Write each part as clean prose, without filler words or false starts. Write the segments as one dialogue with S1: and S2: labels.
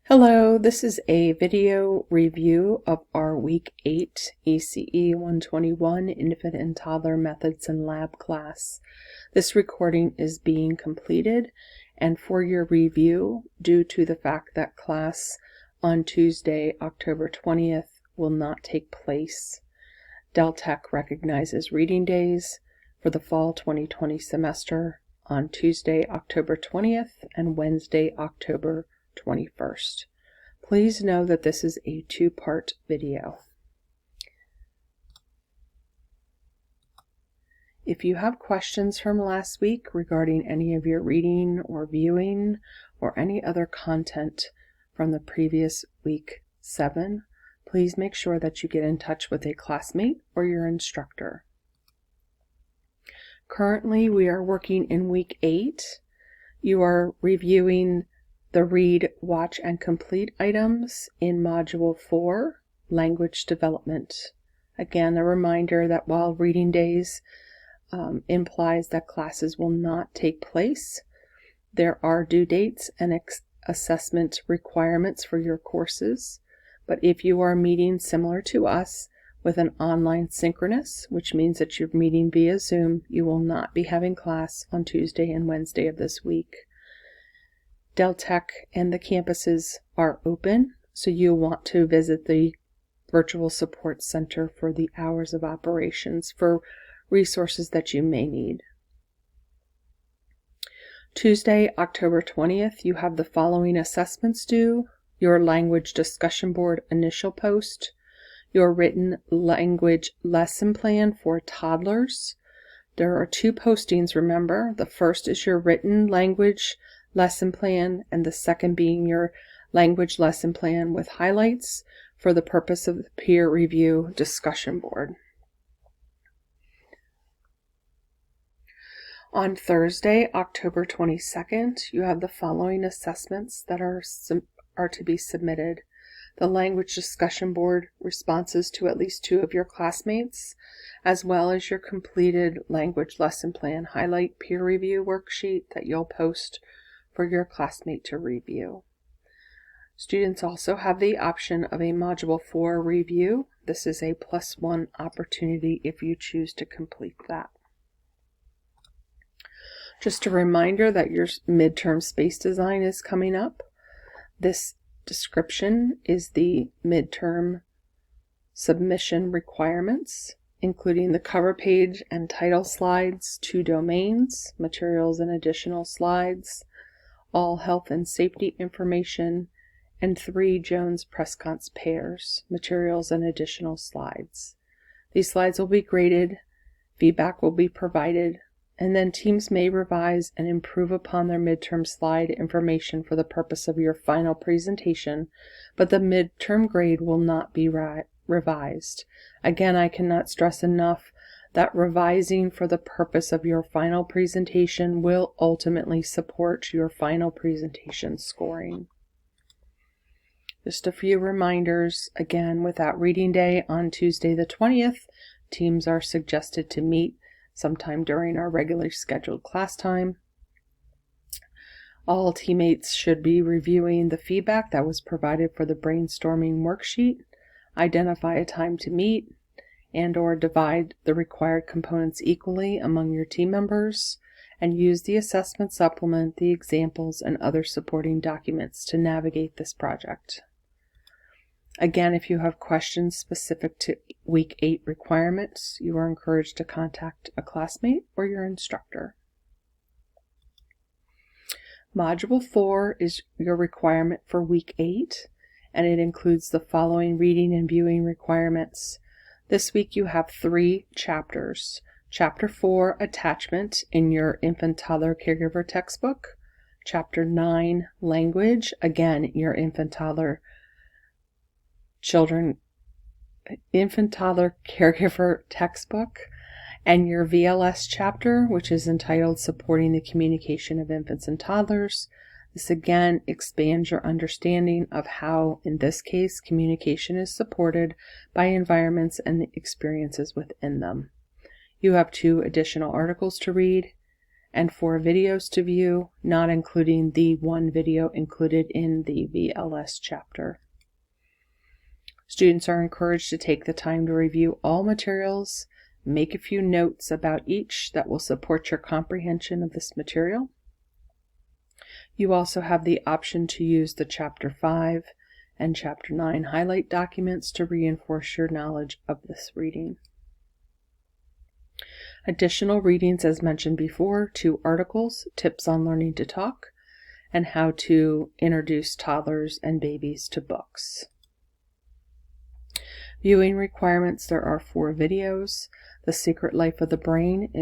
S1: Hello, this is a video review of our Week 8 ECE 121 Infant and Toddler Methods and Lab class. This recording is being completed, and for your review, due to the fact that class on Tuesday, October 20th will not take place, Del Tech recognizes reading days for the fall 2020 semester on Tuesday, October 20th and Wednesday, October 21st. Please know that this is a two-part video. If you have questions from last week regarding any of your reading or viewing or any other content from the previous week 7, please make sure that you get in touch with a classmate or your instructor. Currently, we are working in week 8. You are reviewing the Read, Watch, and Complete items in Module 4, Language Development. Again, a reminder that while reading days implies that classes will not take place, there are due dates and assessment requirements for your courses. But if you are meeting similar to us with an online synchronous, which means that you're meeting via Zoom, you will not be having class on Tuesday and Wednesday of this week. Del Tech and the campuses are open, so you'll want to visit the Virtual Support Center for the hours of operations for resources that you may need. Tuesday, October 20th, you have the following assessments due: your language discussion board initial post, your written language lesson plan for toddlers. There are 2 postings, remember. The first is your written language lesson plan, and the second being your language lesson plan with highlights for the purpose of the peer review discussion board. On Thursday, October 22nd, you have the following assessments that are to be submitted: the language discussion board responses to at least 2 of your classmates, as well as your completed language lesson plan highlight peer review worksheet that you'll post for your classmate to review. Students also have the option of a Module 4 review. This is a +1 opportunity if you choose to complete that. Just a reminder that your midterm space design is coming up. This description is the midterm submission requirements, including the cover page and title slides, 2 domains, materials and additional slides, all health and safety information, and 3 Jones-Prescott's pairs, materials and additional slides. These slides will be graded, feedback will be provided, and then teams may revise and improve upon their midterm slide information for the purpose of your final presentation, but the midterm grade will not be revised. Again, I cannot stress enough that revising for the purpose of your final presentation will ultimately support your final presentation scoring. Just a few reminders. Again, without reading day on Tuesday the 20th, teams are suggested to meet sometime during our regularly scheduled class time. All teammates should be reviewing the feedback that was provided for the brainstorming worksheet, identify a time to meet, and/or divide the required components equally among your team members, and use the assessment supplement, the examples, and other supporting documents to navigate this project. Again, if you have questions specific to Week 8 requirements, you are encouraged to contact a classmate or your instructor. Module 4 is your requirement for Week 8, and it includes the following reading and viewing requirements. This week you have 3 chapters. Chapter 4, Attachment, in your Infant Toddler Caregiver textbook. Chapter 9, Language, again, your Infant Toddler Caregiver textbook. And your VLS chapter, which is entitled Supporting the Communication of Infants and Toddlers. This again expands your understanding of how, in this case, communication is supported by environments and the experiences within them. You have 2 additional articles to read, and 4 videos to view, not including the 1 video included in the VLS chapter. Students are encouraged to take the time to review all materials, make a few notes about each that will support your comprehension of this material. You also have the option to use the Chapter 5 and Chapter 9 highlight documents to reinforce your knowledge of this reading. Additional readings, as mentioned before, 2 articles, Tips on Learning to Talk, and How to Introduce Toddlers and Babies to Books. Viewing requirements, there are 4 videos. The Secret Life of the Brain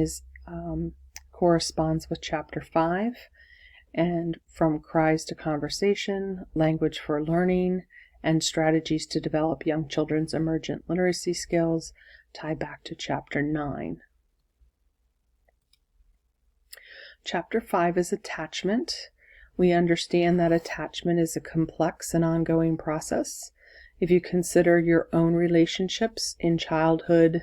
S1: corresponds with Chapter 5, and From Cries to Conversation, Language for Learning, and Strategies to Develop Young Children's Emergent Literacy Skills tie back to Chapter 9. Chapter 5 is attachment. We understand that attachment is a complex and ongoing process. If you consider your own relationships in childhood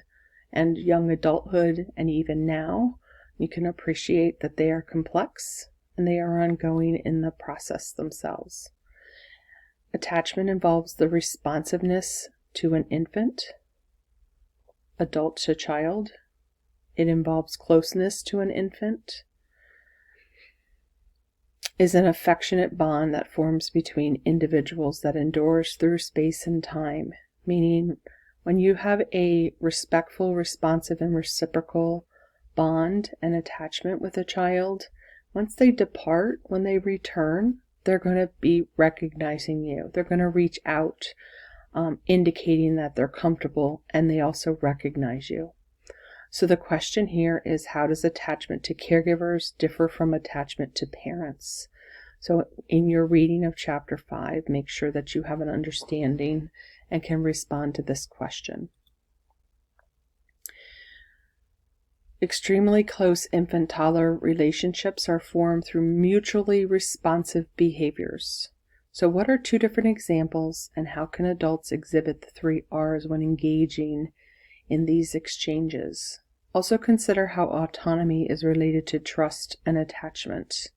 S1: and young adulthood and even now, you can appreciate that they are complex and they are ongoing in the process themselves. Attachment involves the responsiveness to an infant, adult to child. It involves closeness to an infant. Is an affectionate bond that forms between individuals that endures through space and time, meaning when you have a respectful, responsive, and reciprocal bond and attachment with a child, once they depart, when they return, they're going to be recognizing you. They're going to reach out, indicating that they're comfortable, and they also recognize you. So the question here is, how does attachment to caregivers differ from attachment to parents? So in your reading of Chapter 5, make sure that you have an understanding and can respond to this question. Extremely close infant-toddler relationships are formed through mutually responsive behaviors. So what are 2 different examples, and how can adults exhibit the 3 R's when engaging in these exchanges? Also consider how autonomy is related to trust and attachment.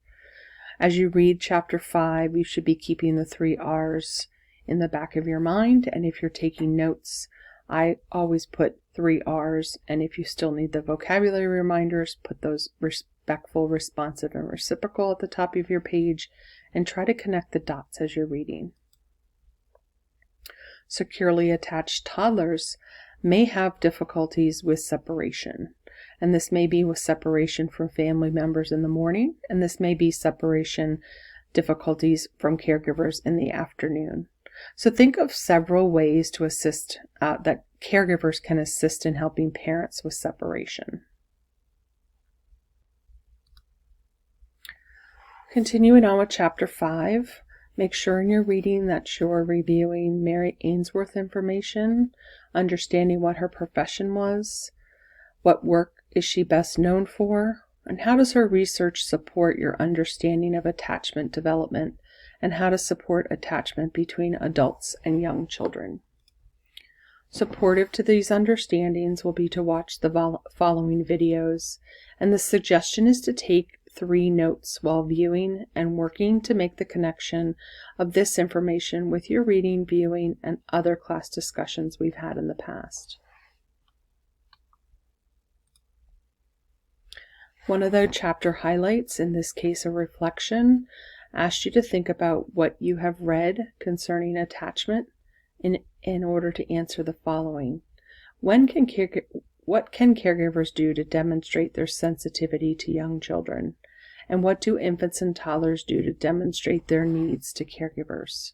S1: As you read Chapter 5, you should be keeping the 3 R's in the back of your mind, and if you're taking notes, I always put 3 R's, and if you still need the vocabulary reminders, put those respectful, responsive, and reciprocal at the top of your page, and try to connect the dots as you're reading. Securely attached toddlers may have difficulties with separation, and this may be with separation from family members in the morning, and this may be separation difficulties from caregivers in the afternoon. So think of several ways to assist, that caregivers can assist in helping parents with separation. Continuing on with Chapter 5, make sure in your reading that you're reviewing Mary Ainsworth information, understanding what her profession was, what work is she best known for, and how does her research support your understanding of attachment development and how to support attachment between adults and young children. Supportive to these understandings will be to watch the following videos, and the suggestion is to take 3 notes while viewing and working to make the connection of this information with your reading, viewing, and other class discussions we've had in the past. One of the chapter highlights, in this case a reflection, asked you to think about what you have read concerning attachment in order to answer the following. What can caregivers do to demonstrate their sensitivity to young children? And what do infants and toddlers do to demonstrate their needs to caregivers?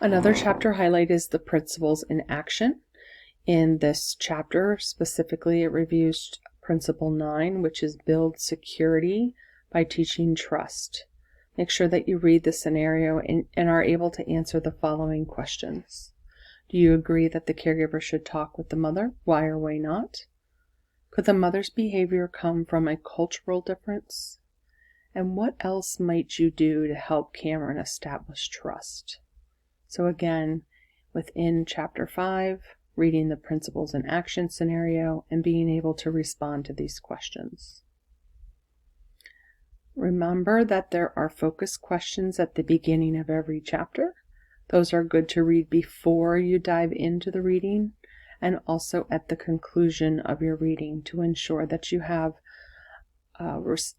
S1: Another chapter highlight is the principles in action. In this chapter, specifically, it reviews Principle 9, which is build security by teaching trust. Make sure that you read the scenario and are able to answer the following questions. Do you agree that the caregiver should talk with the mother? Why or why not? Could the mother's behavior come from a cultural difference? And what else might you do to help Cameron establish trust? So again, within Chapter 5, reading the principles and action scenario, and being able to respond to these questions. Remember that there are focus questions at the beginning of every chapter. Those are good to read before you dive into the reading, and also at the conclusion of your reading to ensure that you have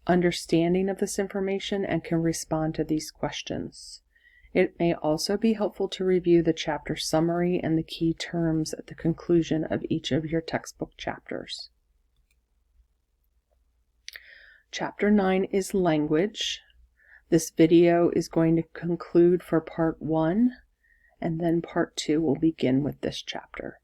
S1: understanding of this information and can respond to these questions. It may also be helpful to review the chapter summary and the key terms at the conclusion of each of your textbook chapters. Chapter 9 is language. This video is going to conclude for part 1, and then part 2 will begin with this chapter.